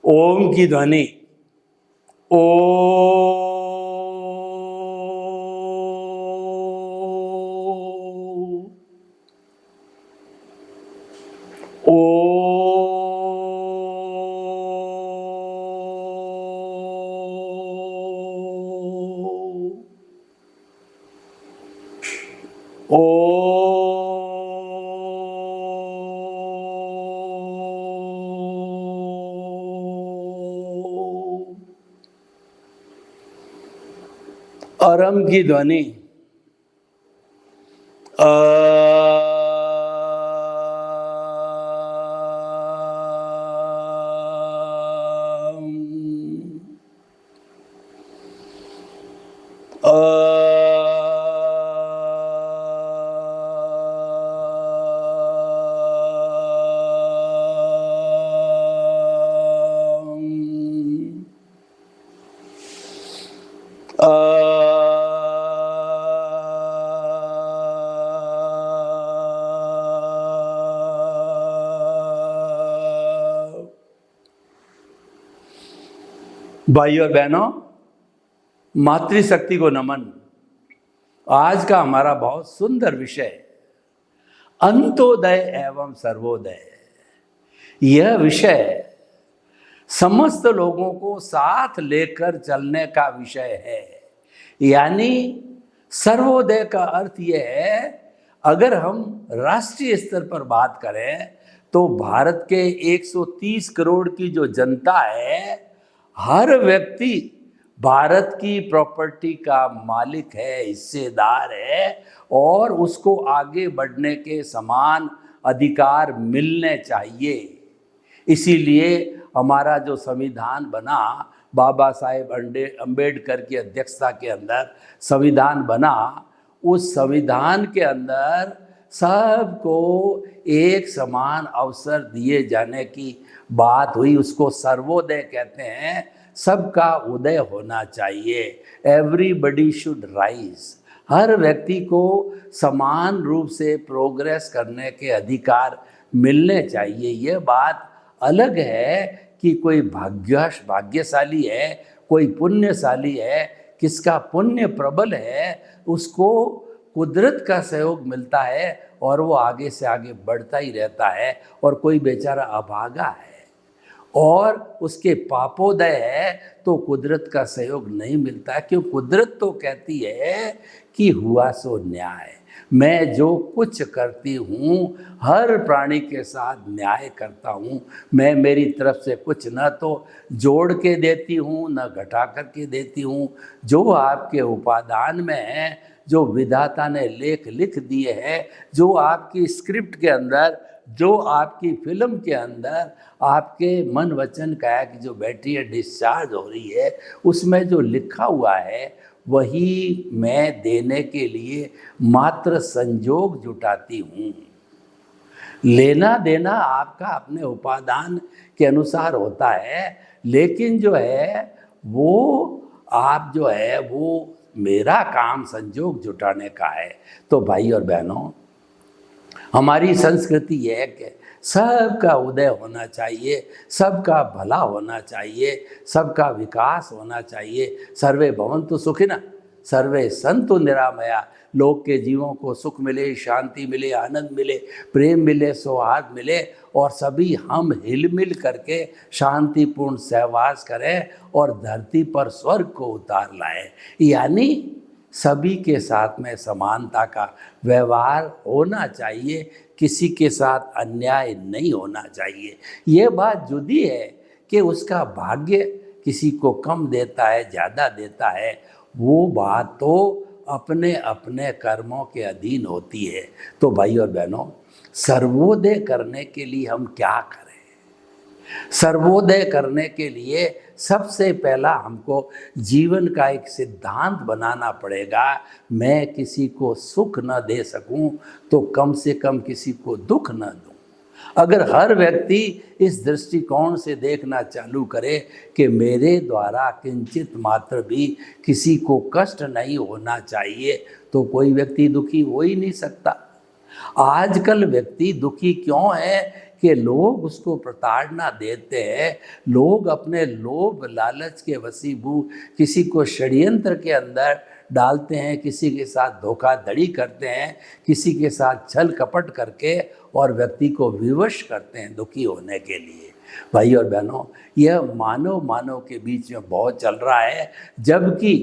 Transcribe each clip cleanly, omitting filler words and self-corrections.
ओम की ध्वनि ओ ओ ओ अरम की ध्वनि भाई और बहनों, मातृशक्ति को नमन। आज का हमारा बहुत सुंदर विषय अंत्योदय एवं सर्वोदय। यह विषय समस्त लोगों को साथ लेकर चलने का विषय है। यानी सर्वोदय का अर्थ यह है, अगर हम राष्ट्रीय स्तर पर बात करें तो भारत के 130 करोड़ की जो जनता है, हर व्यक्ति भारत की प्रॉपर्टी का मालिक है, हिस्सेदार है और उसको आगे बढ़ने के समान अधिकार मिलने चाहिए। इसीलिए हमारा जो संविधान बना, बाबा साहेब अम्बेडकर की अध्यक्षता के अंदर संविधान बना, उस संविधान के अंदर सबको एक समान अवसर दिए जाने की बात हुई। उसको सर्वोदय कहते हैं, सबका उदय होना चाहिए। Everybody should rise. हर व्यक्ति को समान रूप से प्रोग्रेस करने के अधिकार मिलने चाहिए। यह बात अलग है कि कोई भाग्यशाली है, कोई पुण्यशाली है, किसका पुण्य प्रबल है, उसको कुदरत का सहयोग मिलता है और वो आगे से आगे बढ़ता ही रहता है। और कोई बेचारा अभागा है और उसके पापोदय है तो कुदरत का सहयोग नहीं मिलता, क्यों? कुदरत तो कहती है कि हुआ सो न्याय। मैं जो कुछ करती हूँ हर प्राणी के साथ न्याय करता हूँ। मैं मेरी तरफ से कुछ न तो जोड़ के देती हूँ न घटा कर के देती हूँ। जो आपके उपादान में है, जो विधाता ने लेख लिख दिए हैं, जो आपकी स्क्रिप्ट के अंदर, जो आपकी फिल्म के अंदर आपके मन वचन काया की जो बैटरी डिस्चार्ज हो रही है, उसमें जो लिखा हुआ है वही मैं देने के लिए मात्र संजोग जुटाती हूँ। लेना देना आपका अपने उपादान के अनुसार होता है, लेकिन जो है वो आप जो है वो मेरा काम संजोग जुटाने का है। तो भाई और बहनों, हमारी संस्कृति यह है कि सबका उदय होना चाहिए, सबका भला होना चाहिए, सबका विकास होना चाहिए। सर्वे भवन्तु सुखिनः सर्वे सन्तु निरामया। लोग के जीवों को सुख मिले, शांति मिले, आनंद मिले, प्रेम मिले, सौहार्द मिले और सभी हम हिलमिल करके शांतिपूर्ण सहवास करें और धरती पर स्वर्ग को उतार लाएं। यानी सभी के साथ में समानता का व्यवहार होना चाहिए, किसी के साथ अन्याय नहीं होना चाहिए। ये बात जुदी है कि उसका भाग्य किसी को कम देता है, ज़्यादा देता है, वो बात तो अपने अपने कर्मों के अधीन होती है। तो भाई और बहनों, सर्वोदय करने के लिए हम क्या करें? सर्वोदय करने के लिए सबसे पहला हमको जीवन का एक सिद्धांत बनाना पड़ेगा। मैं किसी को सुख न दे सकूं तो कम से कम किसी को दुख न दूं। अगर हर व्यक्ति इस दृष्टिकोण से देखना चालू करे कि मेरे द्वारा किंचित मात्र भी किसी को कष्ट नहीं होना चाहिए, तो कोई व्यक्ति दुखी हो ही नहीं सकता। आजकल व्यक्ति दुखी क्यों है कि लोग उसको प्रताड़ना देते हैं, लोग अपने लोभ लालच के वशीभूत किसी को षड्यंत्र के अंदर डालते हैं, किसी के साथ धोखाधड़ी करते हैं, किसी के साथ छल कपट करके और व्यक्ति को विवश करते हैं दुखी होने के लिए। भाई और बहनों, यह मानव मानव के बीच में बहुत चल रहा है, जबकि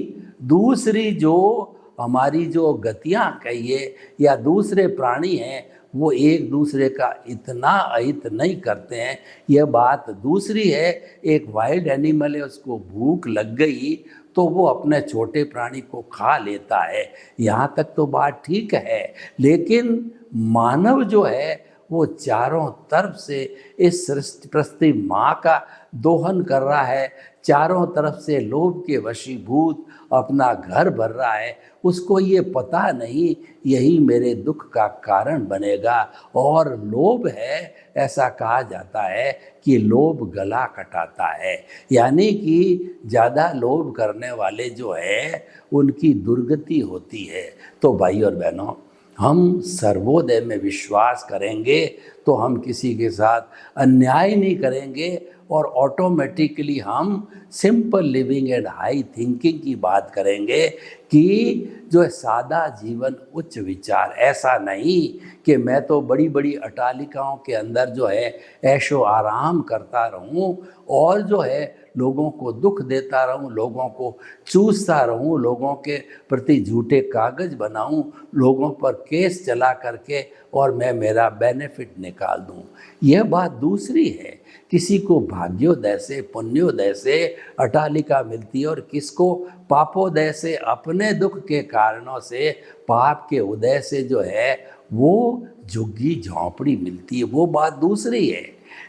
दूसरी जो हमारी जो गतियां कहिए या दूसरे प्राणी हैं वो एक दूसरे का इतना अहित नहीं करते हैं। यह बात दूसरी है। एक वाइल्ड एनिमल है, उसको भूख लग गई तो वो अपने छोटे प्राणी को खा लेता है, यहाँ तक तो बात ठीक है। लेकिन मानव जो है वो चारों तरफ से इस सृष्टि माँ का दोहन कर रहा है, चारों तरफ से लोभ के वशीभूत अपना घर भर रहा है। उसको ये पता नहीं यही मेरे दुख का कारण बनेगा। और लोभ है, ऐसा कहा जाता है कि लोभ गला कटाता है, यानी कि ज़्यादा लोभ करने वाले जो है उनकी दुर्गति होती है। तो भाई और बहनों, हम सर्वोदय में विश्वास करेंगे तो हम किसी के साथ अन्याय नहीं करेंगे और ऑटोमेटिकली हम simple living and high thinking की बात करेंगे कि जो है सादा जीवन उच्च विचार। ऐसा नहीं कि मैं तो बड़ी बड़ी अटालिकाओं के अंदर जो है ऐशो आराम करता रहूं और जो है लोगों को दुख देता रहूं, लोगों को चूसता रहूं, लोगों के प्रति झूठे कागज बनाऊं, लोगों पर केस चला करके और मैं मेरा बेनिफिट निकाल दूं। यह बात दूसरी है। किसी को भाग्योदय से पुण्योदय से अटालिका मिलती है और किसको पापोदय से अपने दुख के कारणों से पाप के उदय से जो है वो झुग्गी झोंपड़ी मिलती है, वो बात दूसरी है।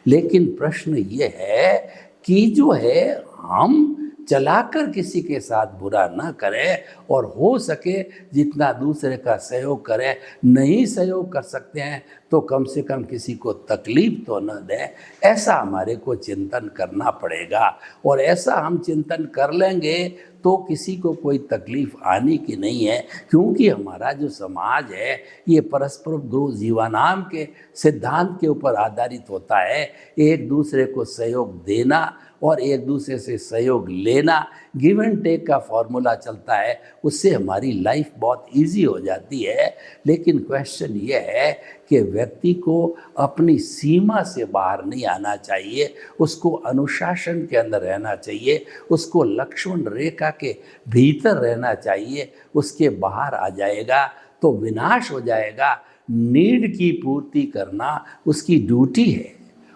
लेकिन प्रश्न ये है कि जो है हम चलाकर किसी के साथ बुरा ना करें और हो सके जितना दूसरे का सहयोग करें। नहीं सहयोग कर सकते हैं तो कम से कम किसी को तकलीफ तो न दें, ऐसा हमारे को चिंतन करना पड़ेगा। और ऐसा हम चिंतन कर लेंगे तो किसी को कोई तकलीफ आने की नहीं है, क्योंकि हमारा जो समाज है ये परस्पर गुरु जीवानाम के सिद्धांत के ऊपर आधारित होता है। एक दूसरे को सहयोग देना और एक दूसरे से सहयोग लेना, गिव एंड टेक का फॉर्मूला चलता है, उससे हमारी लाइफ बहुत इजी हो जाती है। लेकिन क्वेश्चन ये है कि व्यक्ति को अपनी सीमा से बाहर नहीं आना चाहिए, उसको अनुशासन के अंदर रहना चाहिए, उसको लक्ष्मण रेखा के भीतर रहना चाहिए। उसके बाहर आ जाएगा तो विनाश हो जाएगा। नीड की पूर्ति करना उसकी ड्यूटी है,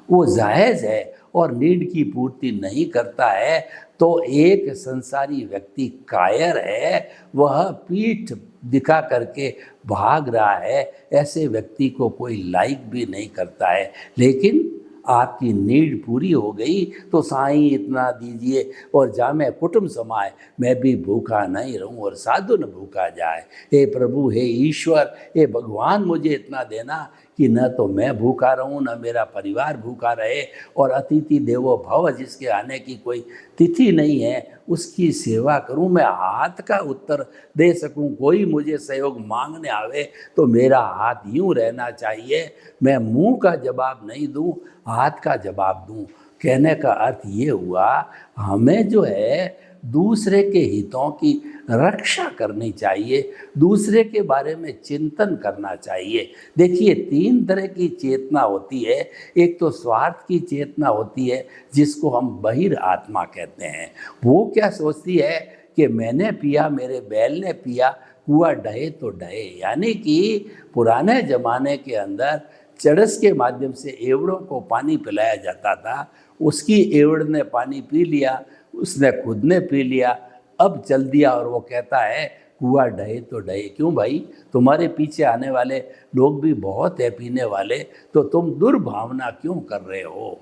वो जायज़ है। और नीड की पूर्ति नहीं करता है तो एक संसारी व्यक्ति कायर है, वह पीठ दिखा करके भाग रहा है। ऐसे व्यक्ति को कोई लाइक भी नहीं करता है। लेकिन आपकी नीड पूरी हो गई तो साईं इतना दीजिए और जामे कुटुंब समाए, मैं भी भूखा नहीं रहूं और साधु न भूखा जाए। हे प्रभु, हे ईश्वर, हे भगवान, मुझे इतना देना कि न तो मैं भूखा रहूं न मेरा परिवार भूखा रहे, और अतिथि देवो भव, जिसके आने की कोई तिथि नहीं है उसकी सेवा करूं, मैं हाथ का उत्तर दे सकूं। कोई मुझे सहयोग मांगने आवे तो मेरा हाथ यूं रहना चाहिए, मैं मुंह का जवाब नहीं दूं, हाथ का जवाब दूं। कहने का अर्थ ये हुआ, हमें जो है दूसरे के हितों की रक्षा करनी चाहिए, दूसरे के बारे में चिंतन करना चाहिए। देखिए, तीन तरह की चेतना होती है। एक तो स्वार्थ की चेतना होती है जिसको हम बहिर आत्मा कहते हैं। वो क्या सोचती है कि मैंने पिया, मेरे बैल ने पिया, कुआं डहे तो डहे। यानी कि पुराने ज़माने के अंदर चरस के माध्यम से एवड़ों को पानी पिलाया जाता था, उसकी एवड़ ने पानी पी लिया, उसने खुद ने पी लिया, अब चल दिया और वो कहता है कुआं डहे तो डहे। क्यों भाई, तुम्हारे पीछे आने वाले लोग भी बहुत है पीने वाले, तो तुम दुर्भावना क्यों कर रहे हो?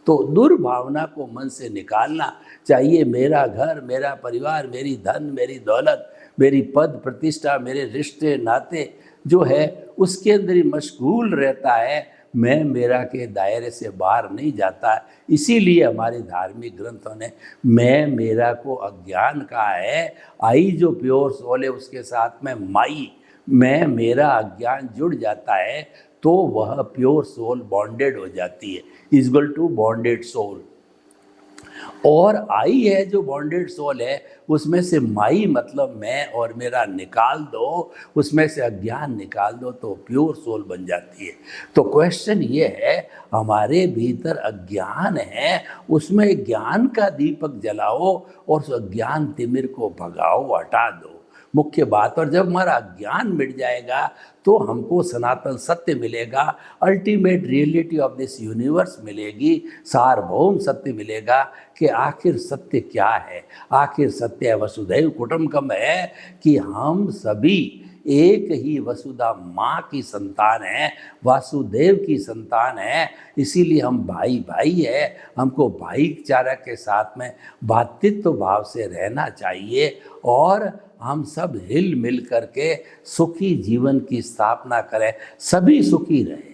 तो दुर्भावना को मन से निकालना चाहिए। मेरा घर, मेरा परिवार, मेरी धन, मेरी दौलत, मेरी पद प्रतिष्ठा, मेरे रिश्ते नाते जो है उसके अंदर ही मशगूल रहता है, मैं मेरा के दायरे से बाहर नहीं जाता। इसीलिए हमारे धार्मिक ग्रंथों ने मैं मेरा को अज्ञान कहा है। आई जो प्योर सोल है उसके साथ में माई, मैं मेरा अज्ञान जुड़ जाता है तो वह प्योर सोल बॉन्डेड हो जाती है, इक्वल टू बॉन्डेड सोल। और आई है जो बॉन्डेड सोल है, उसमें से माई मतलब मैं और मेरा निकाल दो, उसमें से अज्ञान निकाल दो तो प्योर सोल बन जाती है। तो क्वेश्चन ये है, हमारे भीतर अज्ञान है, उसमें ज्ञान का दीपक जलाओ और उस अज्ञान तिमिर को भगाओ, हटा दो, मुख्य बात। और जब हमारा ज्ञान मिट जाएगा तो हमको सनातन सत्य मिलेगा, ultimate reality of this universe मिलेगी, सार्वभौम सत्य मिलेगा कि आखिर सत्य क्या है। आखिर सत्य वसुधैव कुटुंबकम है कि हम सभी एक ही वसुधा माँ की संतान है, वासुदेव की संतान है। इसीलिए हम भाई भाई है, हमको भाईचारा के साथ में भ्रातृत्व भाव से रहना चाहिए और हम सब हिल मिल करके सुखी जीवन की स्थापना करें, सभी सुखी रहें।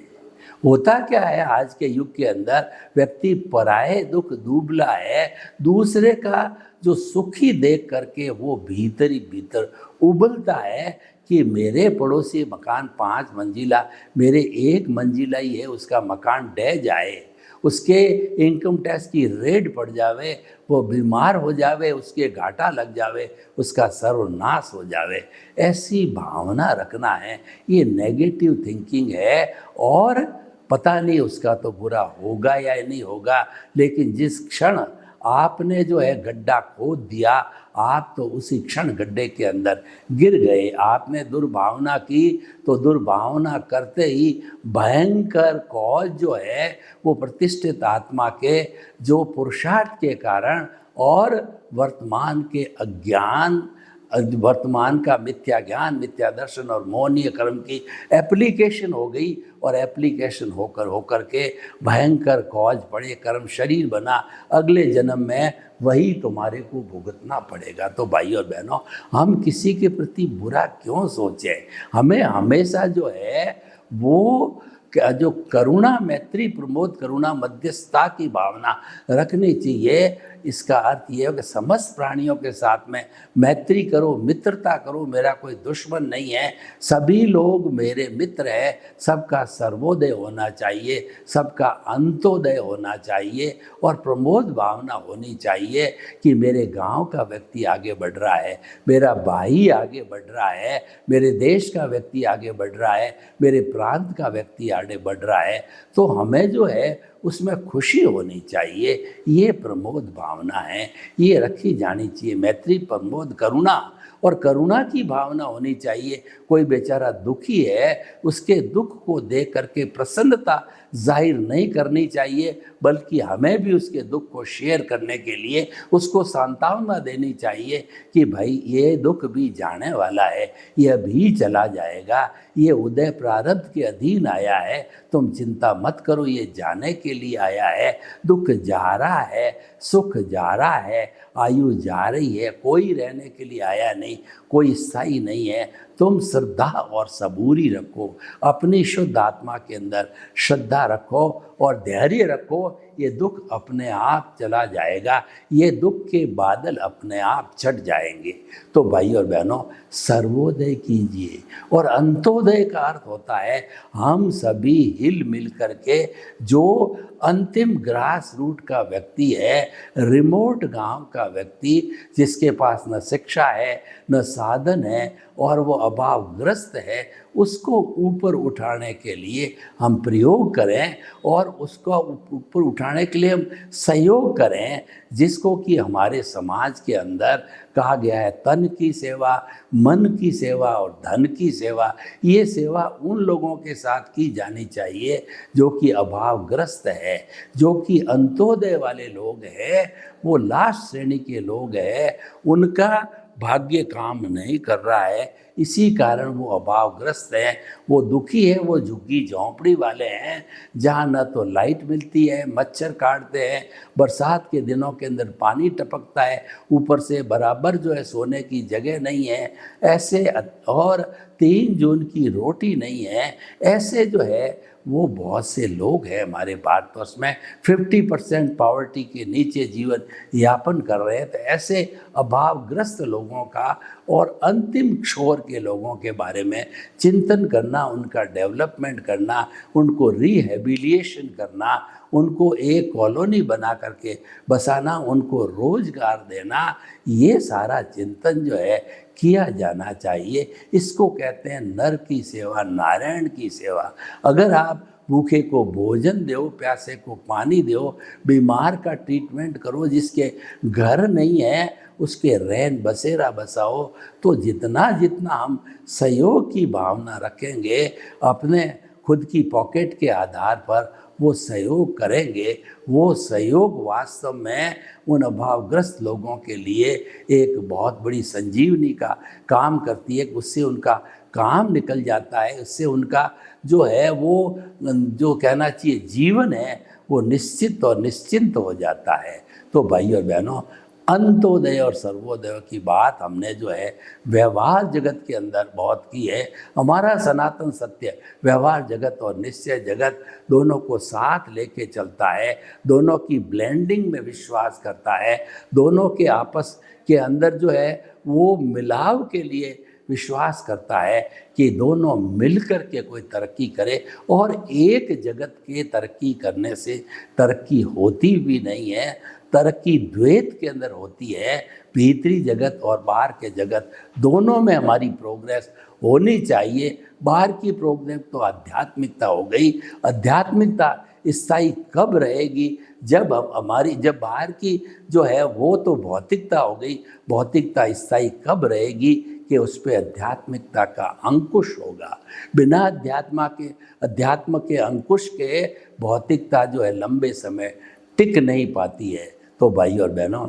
होता क्या है आज के युग के अंदर, व्यक्ति पराये दुख डूबला है, दूसरे का जो सुखी देख करके वो भीतर ही भीतर उबलता है कि मेरे पड़ोसी मकान 5 मंजिला, मेरे 1 मंजिला ही है, उसका मकान ढह जाए, उसके इनकम टैक्स की रेड पड़ जावे, वो बीमार हो जावे, उसके घाटा लग जावे, उसका सर्वनाश हो जावे। ऐसी भावना रखना है, ये नेगेटिव थिंकिंग है। और पता नहीं उसका तो बुरा होगा या नहीं होगा, लेकिन जिस क्षण आपने जो है गड्ढा खोद दिया, आप तो उसी क्षण गड्ढे के अंदर गिर गए। आपने दुर्भावना की तो दुर्भावना करते ही भयंकर कॉज जो है वो प्रतिष्ठित आत्मा के जो पुरुषार्थ के कारण और वर्तमान के अज्ञान, वर्तमान का मिथ्या ज्ञान, मिथ्या दर्शन और मोहनीय कर्म की एप्लीकेशन हो गई, और एप्लीकेशन होकर के भयंकर कॉज पड़े, कर्म शरीर बना, अगले जन्म में वही तुम्हारे को भुगतना पड़ेगा। तो भाई और बहनों, हम किसी के प्रति बुरा क्यों सोचें? हमें हमेशा जो है वो जो करुणा, मैत्री, प्रमोद, करुणा, मध्यस्थता की भावना रखनी चाहिए। इसका अर्थ ये है कि समस्त प्राणियों के साथ में मैत्री करो, मित्रता करो, मेरा कोई दुश्मन नहीं है, सभी लोग मेरे मित्र हैं, सबका सर्वोदय होना चाहिए, सबका अंत्योदय होना चाहिए और प्रमोद भावना होनी चाहिए कि मेरे गांव का व्यक्ति आगे बढ़ रहा है, मेरा भाई आगे बढ़ रहा है, मेरे देश का व्यक्ति आगे बढ़ रहा है, मेरे प्रांत का व्यक्ति आगे बढ़ रहा है। तो हमें जो है उसमें खुशी होनी चाहिए। ये प्रमोद भावना है, ये रखी जानी चाहिए। मैत्री, प्रमोद, करुणा, और करुणा की भावना होनी चाहिए। कोई बेचारा दुखी है, उसके दुख को देख करके प्रसन्नता जाहिर नहीं करनी चाहिए, बल्कि हमें भी उसके दुख को शेयर करने के लिए उसको सांत्वना देनी चाहिए कि भाई ये दुख भी जाने वाला है, यह भी चला जाएगा, ये उदय प्रारब्ध के अधीन आया है, तुम चिंता मत करो, ये जाने के लिए आया है। दुख जा रहा है, सुख जा रहा है, आयु जा रही है, कोई रहने के लिए आया नहीं, कोई स्थायी नहीं है। तुम श्रद्धा और सबूरी रखो, अपनी शुद्ध आत्मा के अंदर श्रद्धा रखो और धैर्य रखो, ये दुख अपने आप चला जाएगा, ये दुख के बादल अपने आप छट जाएंगे। तो भाई और बहनों, सर्वोदय कीजिए। और अंत्योदय का अर्थ होता है हम सभी हिल मिल करके, जो अंतिम ग्रास रूट का व्यक्ति है, रिमोट गांव का व्यक्ति, जिसके पास न शिक्षा है न साधन है और वो अभावग्रस्त है, उसको ऊपर उठाने के लिए हम प्रयोग करें और उसको ऊपर उठाने के लिए हम सहयोग करें, जिसको कि हमारे समाज के अंदर कहा गया है तन की सेवा, मन की सेवा और धन की सेवा। ये सेवा उन लोगों के साथ की जानी चाहिए जो कि अभावग्रस्त है, जो कि अंत्योदय वाले लोग हैं, वो लास्ट श्रेणी के लोग हैं, उनका भाग्य काम नहीं कर रहा है, इसी कारण वो अभावग्रस्त हैं, वो दुखी है, वो झुग्गी झोंपड़ी वाले हैं, जहाँ न तो लाइट मिलती है, मच्छर काटते हैं, बरसात के दिनों के अंदर पानी टपकता है, ऊपर से बराबर जो है सोने की जगह नहीं है, ऐसे, और 3 जून की रोटी नहीं है, ऐसे जो है वो बहुत से लोग हैं हमारे भारतवर्ष में 50% पॉवर्टी के नीचे जीवन यापन कर रहे हैं। तो ऐसे अभावग्रस्त लोगों का और अंतिम छोर के लोगों के बारे में चिंतन करना, उनका डेवलपमेंट करना, उनको रिहेबिलिएशन करना, उनको एक कॉलोनी बना करके बसाना, उनको रोजगार देना, ये सारा चिंतन जो है किया जाना चाहिए। इसको कहते हैं नर की सेवा, नारायण की सेवा। अगर आप भूखे को भोजन दो, प्यासे को पानी दो, बीमार का ट्रीटमेंट करो, जिसके घर नहीं है उसके रैन बसेरा बसाओ, तो जितना जितना हम सहयोग की भावना रखेंगे, अपने खुद की पॉकेट के आधार पर वो सहयोग करेंगे, वो सहयोग वास्तव में उन अभावग्रस्त लोगों के लिए एक बहुत बड़ी संजीवनी का काम करती है। उससे उनका काम निकल जाता है, उससे उनका जो है वो जो कहना चाहिए जीवन है वो निश्चित और निश्चिंत हो जाता है। तो भाई और बहनों, अंत्योदय और सर्वोदय की बात हमने जो है व्यवहार जगत के अंदर बहुत की है। हमारा सनातन सत्य व्यवहार जगत और निश्चय जगत दोनों को साथ लेके चलता है, दोनों की ब्लेंडिंग में विश्वास करता है, दोनों के आपस के अंदर जो है वो मिलाव के लिए विश्वास करता है कि दोनों मिलकर के कोई तरक्की करे। और एक जगत के तरक्की करने से तरक्की होती भी नहीं है, तरक्की द्वैत के अंदर होती है। भीतरी जगत और बाहर के जगत दोनों में हमारी प्रोग्रेस होनी चाहिए। बाहर की प्रोग्रेस तो आध्यात्मिकता हो गई। आध्यात्मिकता स्थायी कब रहेगी? जब बाहर की जो है वो तो भौतिकता हो गई। भौतिकता स्थायी कब रहेगी कि उस पर आध्यात्मिकता का अंकुश होगा। बिना अध्यात्म के अंकुश के भौतिकता जो है लंबे समय टिक नहीं पाती है। तो भाई और बहनों,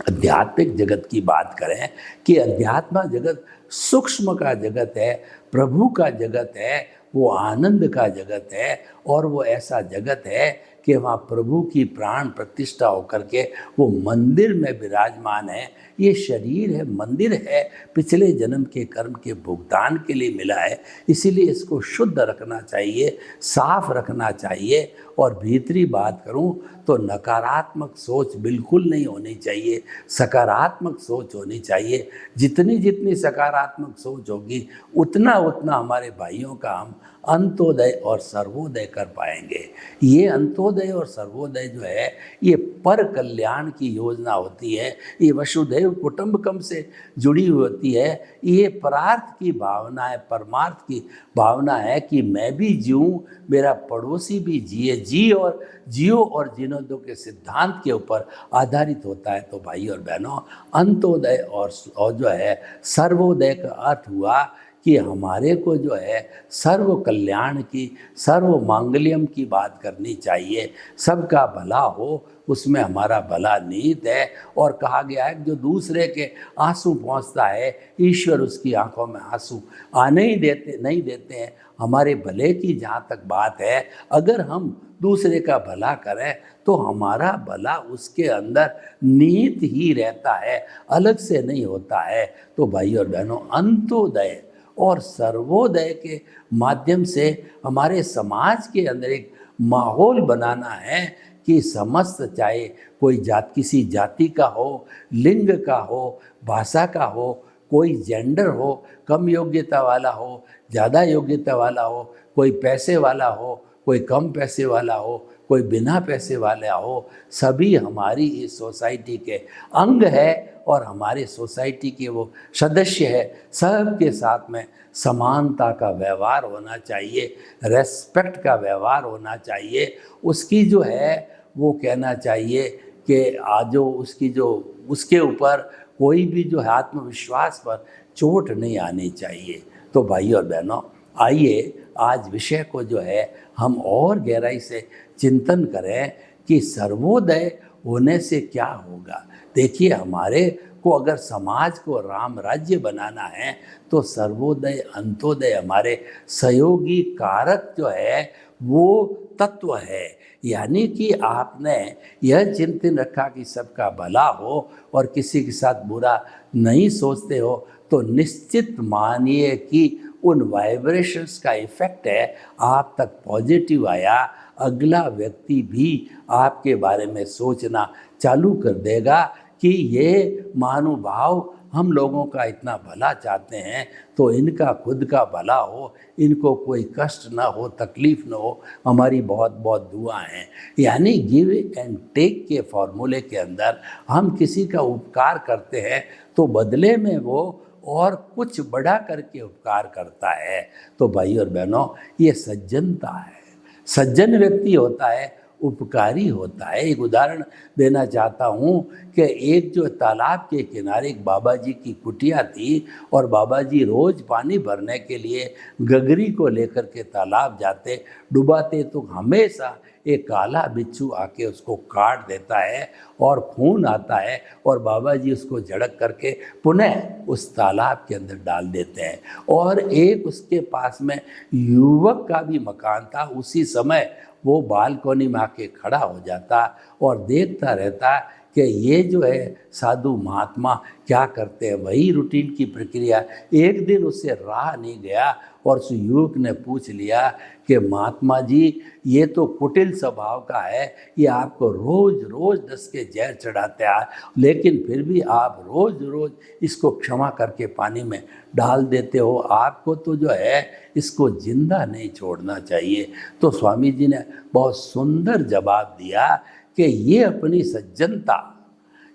आध्यात्मिक जगत की बात करें कि अध्यात्म जगत सूक्ष्म का जगत है, प्रभु का जगत है, वो आनंद का जगत है, और वो ऐसा जगत है कि वहाँ प्रभु की प्राण प्रतिष्ठा होकर के वो मंदिर में विराजमान है। ये शरीर है, मंदिर है, पिछले जन्म के कर्म के भुगतान के लिए मिला है। इसीलिए इसको शुद्ध रखना चाहिए, साफ रखना चाहिए। और भीतरी बात करूं तो नकारात्मक सोच बिल्कुल नहीं होनी चाहिए, सकारात्मक सोच होनी चाहिए। जितनी जितनी सकारात्मक सोच होगी उतना उतना हमारे भाइयों का हम अंत्योदय और सर्वोदय कर पाएंगे। ये अंत्योदय और सर्वोदय जो है ये पर कल्याण की योजना होती है। ये वसुधैव कुटुंबकम से जुड़ी हुई होती है। ये परार्थ की भावना है, परमार्थ की भावना है कि मैं भी जीऊँ, मेरा पड़ोसी भी जियो और जीने दो के सिद्धांत के ऊपर आधारित होता है। तो भाई और बहनों, अंत्योदय और जो है सर्वोदय का अर्थ हुआ कि हमारे को जो है सर्व कल्याण की, सर्व मांगल्यम की बात करनी चाहिए। सबका भला हो, उसमें हमारा भला निहित है। और कहा गया है जो दूसरे के आंसू पहुँचता है, ईश्वर उसकी आंखों में आंसू आने ही नहीं देते हैं। हमारे भले की जहाँ तक बात है, अगर हम दूसरे का भला करें तो हमारा भला उसके अंदर निहित ही रहता है, अलग से नहीं होता है। तो भाई और बहनों, अंत्योदय और सर्वोदय के माध्यम से हमारे समाज के अंदर एक माहौल बनाना है कि समस्त, चाहे कोई किसी जाति का हो, लिंग का हो, भाषा का हो, कोई जेंडर हो, कम योग्यता वाला हो, ज़्यादा योग्यता वाला हो, कोई पैसे वाला हो, कोई कम पैसे वाला हो, कोई बिना पैसे वाला हो, सभी हमारी इस सोसाइटी के अंग है और हमारे सोसाइटी के वो सदस्य है। सब के साथ में समानता का व्यवहार होना चाहिए, रेस्पेक्ट का व्यवहार होना चाहिए। उसकी जो है वो कहना चाहिए कि आज उसके ऊपर कोई भी जो है आत्मविश्वास पर चोट नहीं आनी चाहिए। तो भाई और बहनों, आइए आज विषय को जो है हम और गहराई से चिंतन करें कि सर्वोदय होने से क्या होगा। देखिए, हमारे को अगर समाज को राम राज्य बनाना है तो सर्वोदय अंत्योदय हमारे सहयोगी कारक जो है वो तत्व है। यानी कि आपने यह चिंतन रखा कि सबका भला हो और किसी के साथ बुरा नहीं सोचते हो, तो निश्चित मानिए कि उन वाइब्रेशंस का इफेक्ट है, आप तक पॉजिटिव आया, अगला व्यक्ति भी आपके बारे में सोचना चालू कर देगा कि ये महानुभाव हम लोगों का इतना भला चाहते हैं तो इनका खुद का भला हो, इनको कोई कष्ट ना हो, तकलीफ ना हो, हमारी बहुत बहुत दुआ हैं। यानी गिव एंड टेक के फॉर्मूले के अंदर हम किसी का उपकार करते हैं तो बदले में वो और कुछ बड़ा करके उपकार करता है। तो भाई और बहनों, ये सज्जनता है। सज्जन व्यक्ति होता है, उपकारी होता है। एक उदाहरण देना चाहता हूँ कि एक जो तालाब के किनारे एक बाबा जी की कुटिया थी और बाबा जी रोज़ पानी भरने के लिए गगरी को लेकर के तालाब जाते, डुबाते तो हमेशा एक काला बिच्छू आके उसको काट देता है और खून आता है और बाबा जी उसको झड़क करके पुनः उस तालाब के अंदर डाल देते हैं। और एक उसके पास में युवक का भी मकान था। उसी समय वो बालकोनी में आके खड़ा हो जाता और देखता रहता कि ये जो है साधु महात्मा क्या करते हैं, वही रूटीन की प्रक्रिया। एक दिन उससे रहा नहीं गया और उस युवक ने पूछ लिया कि महात्मा जी, ये तो कुटिल स्वभाव का है, ये आपको रोज़ रोज़ 10 के जहर चढ़ाते हैं, लेकिन फिर भी आप रोज़ रोज़ इसको क्षमा करके पानी में डाल देते हो, आपको तो जो है इसको जिंदा नहीं छोड़ना चाहिए। तो स्वामी जी ने बहुत सुंदर जवाब दिया कि ये अपनी सज्जनता,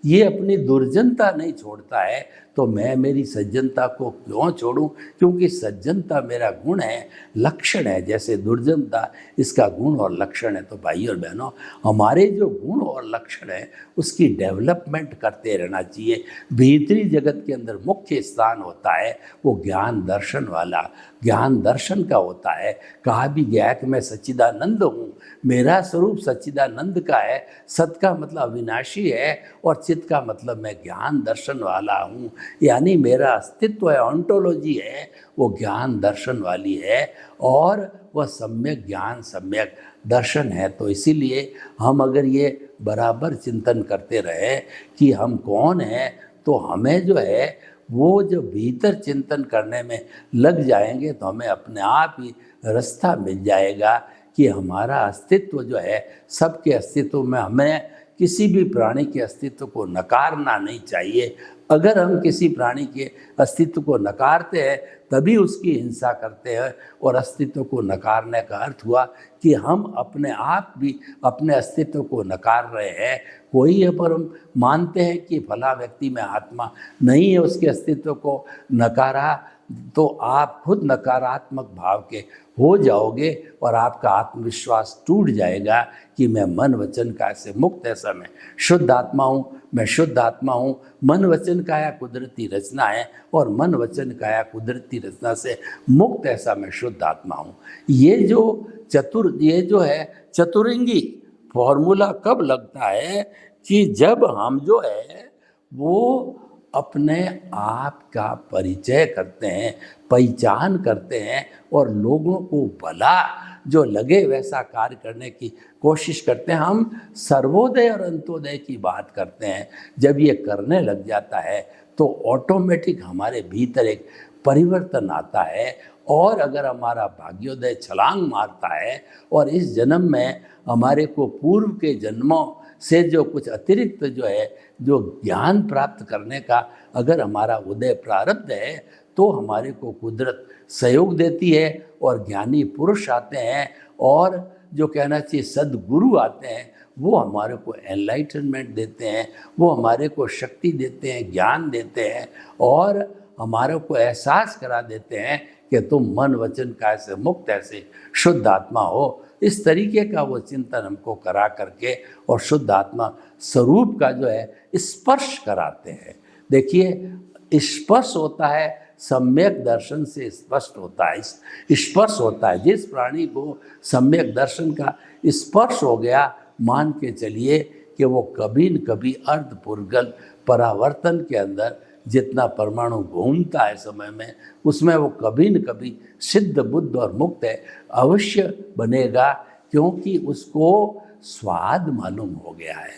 ये अपनी दुर्जनता नहीं छोड़ता है तो मैं मेरी सज्जनता को क्यों छोड़ूं, क्योंकि सज्जनता मेरा गुण है, लक्षण है, जैसे दुर्जनता इसका गुण और लक्षण है। तो भाई और बहनों, हमारे जो गुण और लक्षण है उसकी डेवलपमेंट करते रहना चाहिए। भीतरी जगत के अंदर मुख्य स्थान होता है वो ज्ञान दर्शन वाला, ज्ञान दर्शन का होता है। कहा भी गया है कि मैं सच्चिदानंद हूँ, मेरा स्वरूप सच्चिदानंद का है। सत का मतलब अविनाशी है और चित्त का मतलब मैं ज्ञान दर्शन वाला हूँ। यानी मेरा अस्तित्व है, ऑन्टोलॉजी है, वो ज्ञान दर्शन वाली है और वह सम्यक ज्ञान सम्यक दर्शन है। तो इसीलिए हम अगर ये बराबर चिंतन करते रहे कि हम कौन हैं, तो हमें जो है वो जो भीतर चिंतन करने में लग जाएंगे तो हमें अपने आप ही रास्ता मिल जाएगा कि हमारा अस्तित्व जो है, सबके अस्तित्व में हमें किसी भी प्राणी के अस्तित्व को नकारना नहीं चाहिए। अगर हम किसी प्राणी के अस्तित्व को नकारते हैं तभी उसकी हिंसा करते हैं, और अस्तित्व को नकारने का अर्थ हुआ कि हम अपने आप भी अपने अस्तित्व को नकार रहे हैं। कोई पर हम मानते हैं कि फला व्यक्ति में आत्मा नहीं है, उसके अस्तित्व को नकारा तो आप खुद नकारात्मक भाव के हो जाओगे और आपका आत्मविश्वास टूट जाएगा कि मैं मन वचन काया से मुक्त, ऐसा मैं शुद्ध आत्मा हूँ, मैं शुद्ध आत्मा हूँ। मन वचन काया कुदरती रचना है और मन वचन काया कुदरती रचना से मुक्त, ऐसा मैं शुद्ध आत्मा हूँ। ये जो है चतुरंगी फॉर्मूला कब लगता है कि जब हम जो है वो अपने आप का परिचय करते हैं, पहचान करते हैं और लोगों को भला जो लगे वैसा कार्य करने की कोशिश करते हैं। हम सर्वोदय और अंत्योदय की बात करते हैं। जब ये करने लग जाता है तो ऑटोमेटिक हमारे भीतर एक परिवर्तन आता है। और अगर हमारा भाग्योदय छलांग मारता है और इस जन्म में हमारे को पूर्व के जन्मों से जो कुछ अतिरिक्त जो है जो ज्ञान प्राप्त करने का अगर हमारा उदय प्रारब्ध है तो हमारे को कुदरत सहयोग देती है और ज्ञानी पुरुष आते हैं और जो कहना चाहिए सद्गुरु आते हैं, वो हमारे को एनलाइटनमेंट देते हैं, वो हमारे को शक्ति देते हैं, ज्ञान देते हैं और हमारे को एहसास करा देते हैं कि तुम मन वचन काया से मुक्त ऐसे शुद्ध आत्मा हो। इस तरीके का वो चिंतन हमको करा करके और शुद्ध आत्मा स्वरूप का जो है स्पर्श कराते हैं। देखिए, स्पर्श होता है सम्यक दर्शन से स्पष्ट होता है, स्पर्श होता है। जिस प्राणी को सम्यक दर्शन का स्पर्श हो गया, मान के चलिए कि वो कभी न कभी अर्धपुर्गल परावर्तन के अंदर जितना परमाणु घूमता है समय में, उसमें वो कभी न कभी सिद्ध बुद्ध और मुक्त है अवश्य बनेगा, क्योंकि उसको स्वाद मालूम हो गया है,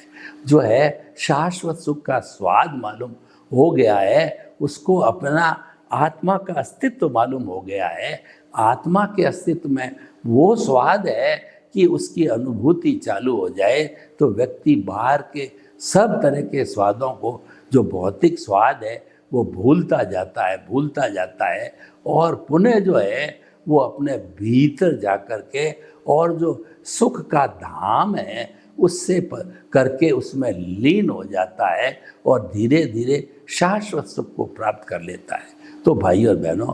जो है शाश्वत सुख का स्वाद मालूम हो गया है, उसको अपना आत्मा का अस्तित्व मालूम हो गया है। आत्मा के अस्तित्व में वो स्वाद है कि उसकी अनुभूति चालू हो जाए तो व्यक्ति बाहर के सब तरह के स्वादों को, जो भौतिक स्वाद है वो भूलता जाता है और पुनः जो है वो अपने भीतर जा कर के और जो सुख का धाम है उससे करके उसमें लीन हो जाता है और धीरे धीरे शाश्वत सुख को प्राप्त कर लेता है। तो भाई और बहनों,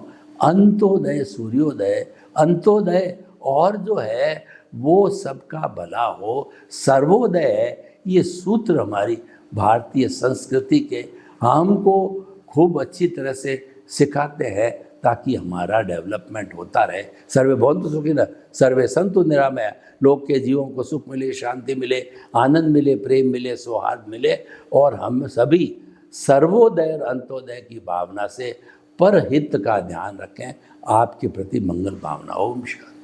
अंत्योदय सूर्योदय, अंत्योदय और जो है वो सबका भला हो, सर्वोदय है, ये सूत्र हमारी भारतीय संस्कृति के हमको खूब अच्छी तरह से सिखाते हैं ताकि हमारा डेवलपमेंट होता रहे। सर्वे भवन्तु सुखिनः, सर्वे सन्तु निरामया। लोग के जीवों को सुख मिले, शांति मिले, आनंद मिले, प्रेम मिले, सौहार्द मिले और हम सभी सर्वोदय और अंत्योदय की भावना से परहित का ध्यान रखें। आपके प्रति मंगल भावना। ओम शांति।